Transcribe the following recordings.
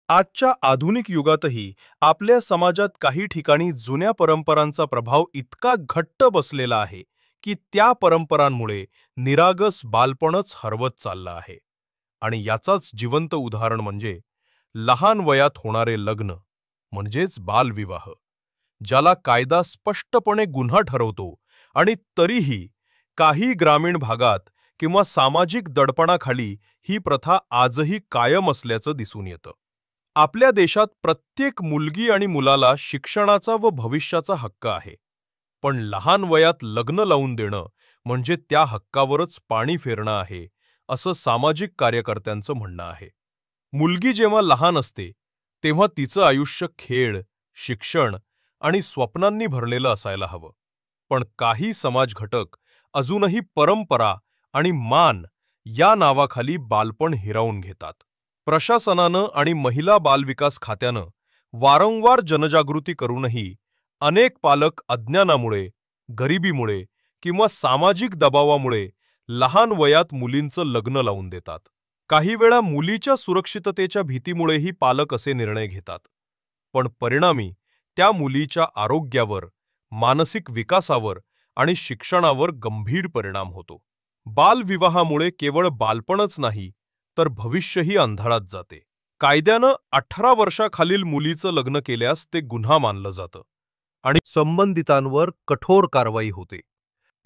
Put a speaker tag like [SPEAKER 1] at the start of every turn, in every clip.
[SPEAKER 1] आजच्या आधुनिक युगातही आपल्या समाजात काही ठिकाणी जुन्या परंपरांचा प्रभाव इतका घट्ट बसलेला आहे की त्या परंपरांमुळे निरागस बालपणच हरवत चाललं आहे. आणि याचाच जिवंत उदाहरण म्हणजे लहान वयात होणारे लग्न, म्हणजेच बालविवाह, ज्याला कायदा स्पष्टपणे गुन्हा ठरवतो. आणि तरीही काही ग्रामीण भागात किंवा सामाजिक दडपणाखाली ही प्रथा आजही कायम असल्याचं दिसून येतं. आपल्या देशात प्रत्येक मुलगी आणि मुलाला शिक्षणाचा व भविष्याचा हक्क आहे. पण लहान वयात लग्न लावून देणं म्हणजे त्या हक्कावरच पाणी फेरणं आहे, असं सामाजिक कार्यकर्त्यांचं म्हणणं आहे. मुलगी जेव्हा लहान असते तेव्हा तिचं आयुष्य खेळ, शिक्षण आणि स्वप्नांनी भरलेलं असायला हवं. पण काही समाज घटक अजूनही परंपरा आणि मान या नावाखाली बालपण हिरावून घेतात. प्रशासनानं आणि महिला बालविकास खात्यानं वारंवार जनजागृती करूनही अनेक पालक अज्ञानामुळे, गरिबीमुळे किंवा सामाजिक दबावामुळे लहान वयात मुलींचं लग्न लावून देतात. काही वेळा मुलीच्या सुरक्षिततेच्या भीतीमुळेही पालक असे निर्णय घेतात. पण परिणामी त्या मुलीच्या आरोग्यावर, मानसिक विकासावर आणि शिक्षणावर गंभीर परिणाम होतो. बालविवाहामुळे केवळ बालपणच नाही तर भविष्यही अंधारात जाते. कायद्यानं 18 वर्षाखालील मुलीचं लग्न केल्यास ते गुन्हा मानलं जातं आणि संबंधितांवर कठोर कारवाई होते.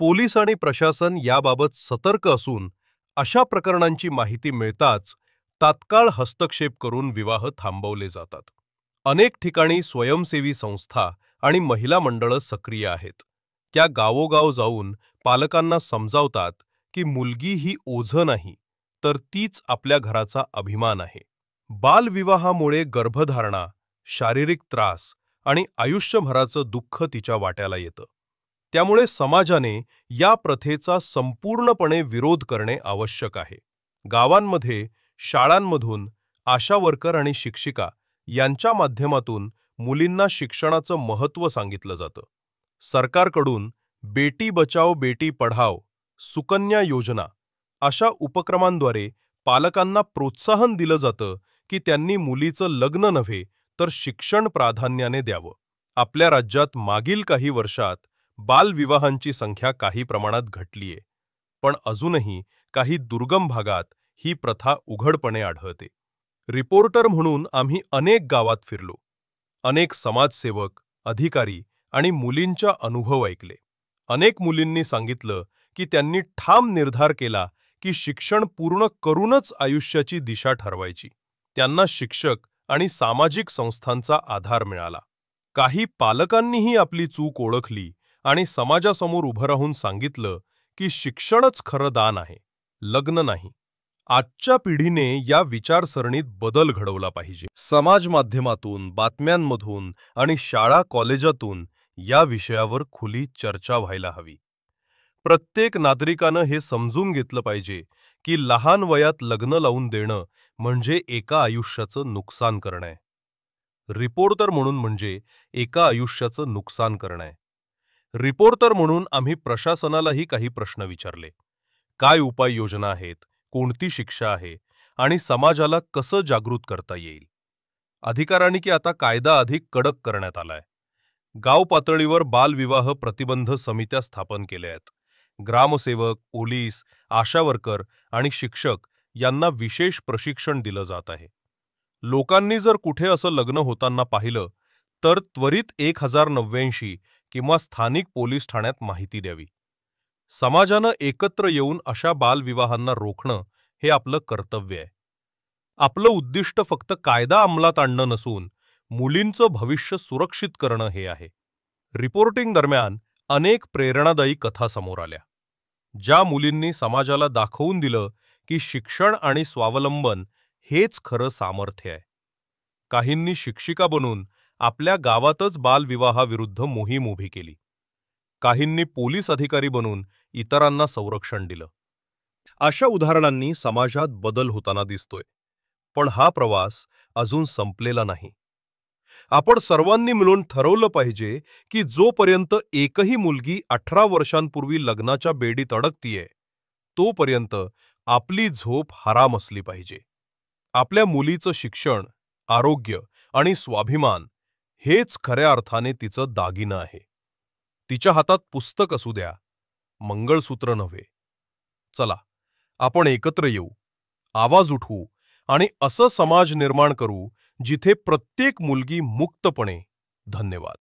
[SPEAKER 1] पोलीस आणि प्रशासन याबाबत सतर्क असून अशा प्रकरणांची माहिती मिळताच तात्काळ हस्तक्षेप करून विवाह थांबवले जातात. अनेक ठिकाणी स्वयंसेवी संस्था आणि महिला मंडळं सक्रिय आहेत. त्या गावोगाव जाऊन पालकांना समजावतात की मुलगी ही ओझं नाही, तर तीच आपल्या घराचा अभिमान आहे. बालविवाहामुळे गर्भधारणा, शारीरिक त्रास आणि आयुष्यभराचं दुःख तिच्या वाट्याला येतं. त्यामुळे समाजाने या प्रथेचा संपूर्णपणे विरोध करणे आवश्यक आहे. गावांमध्ये, शाळांमधून आशा वर्कर आणि शिक्षिका यांच्या माध्यमातून मुलींना शिक्षणाचं महत्त्व सांगितलं जातं. सरकारकडून बेटी बचाओ बेटी पढाओ, सुकन्या योजना अशा उपक्रमांद्वारे पालकांना प्रोत्साहन दिलं जातं की त्यांनी मुलीचं लग्न नव्हे तर शिक्षण प्राधान्याने द्यावं. आपल्या राज्यात मागील काही वर्षात बालविवाहांची संख्या काही प्रमाणात घटलीये, पण अजूनही काही दुर्गम भागात ही प्रथा उघडपणे आढळते. रिपोर्टर म्हणून आम्ही अनेक गावात फिरलो. अनेक समाजसेवक, अधिकारी आणि मुलींच्या अनुभव ऐकले. अनेक मुलींनी सांगितलं की त्यांनी ठाम निर्धार केला की शिक्षण पूर्ण करूनच आयुष्याची दिशा ठरवायची. त्यांना शिक्षक आणि सामाजिक संस्थांचा आधार मिळाला. काही पालकांनीही आपली चूक ओळखली आणि समाजासमोर उभं राहून सांगितलं की शिक्षणच खरं दान आहे, लग्न नाही. आजच्या पिढीने या विचारसरणीत बदल घडवला पाहिजे. समाज माध्यमातून, बातम्यांमधून आणि शाळा कॉलेजातून या विषयावर खुली चर्चा व्हायला हवी. प्रत्येक नागरिकानं हे समजून घेतलं पाहिजे की लहान वयात लग्न लावून देणं म्हणजे एका आयुष्याचं नुकसान करणं आहे. रिपोर्टर म्हणून म्हणजे एका आयुष्याचं नुकसान करणं आहे. रिपोर्टर म्हणून आम्ही प्रशासनालाही काही प्रश्न विचारले. काय उपाययोजना आहेत, कोणती शिक्षा आहे आणि समाजाला कसं जागृत करता येईल. अधिकाऱ्यांनी की आता कायदा अधिक कडक करण्यात आलाय. गाव पातळीवर बालविवाह प्रतिबंध समित्या स्थापन केल्या आहेत. ग्रामसेवक, पोलीस, आशा वर्कर आणि शिक्षक यांना विशेष प्रशिक्षण दिलं जात आहे. लोकांनी जर कुठे असं लग्न होताना पाहिलं तर त्वरित 1089 किंवा स्थानिक पोलीस ठाण्यात माहिती द्यावी. समाजानं एकत्र येऊन अशा बालविवाहांना रोखणं हे आपलं कर्तव्य आहे. आपलं उद्दिष्ट फक्त कायदा अंमलात आणणं नसून मुलींचं भविष्य सुरक्षित करणं हे आहे. रिपोर्टिंग दरम्यान अनेक प्रेरणादायी कथा समोर आल्या, ज्या मुलींनी समाजाला दाखवून दिलं की शिक्षण आणि स्वावलंबन हेच खरं सामर्थ्य आहे. काहींनी शिक्षिका बनून आपल्या गावातच बालविवाहाविरुद्ध मोहीम उभी केली. काहींनी पोलीस अधिकारी बनून इतरांना संरक्षण दिलं. अशा उदाहरणांनी समाजात बदल होताना दिसतोय. पण हा प्रवास अजून संपलेला नाही. आपण सर्वांनी मिळून ठरवलं पाहिजे की जोपर्यंत एकही मुलगी 18 वर्षांपूर्वी लग्नाच्या बेडीत अडकतीये, तोपर्यंत आपली झोप हराम असली पाहिजे. आपल्या मुलीचं शिक्षण, आरोग्य आणि स्वाभिमान हेच खऱ्या अर्थाने तिचं दागिनं आहे. तिच्या हातात पुस्तक असू द्या, मंगळसूत्र नव्हे. चला, आपण एकत्र येऊ, आवाज उठवू आणि असं समाज निर्माण करू जिथे प्रत्येक मुलगी मुक्तपणे. धन्यवाद.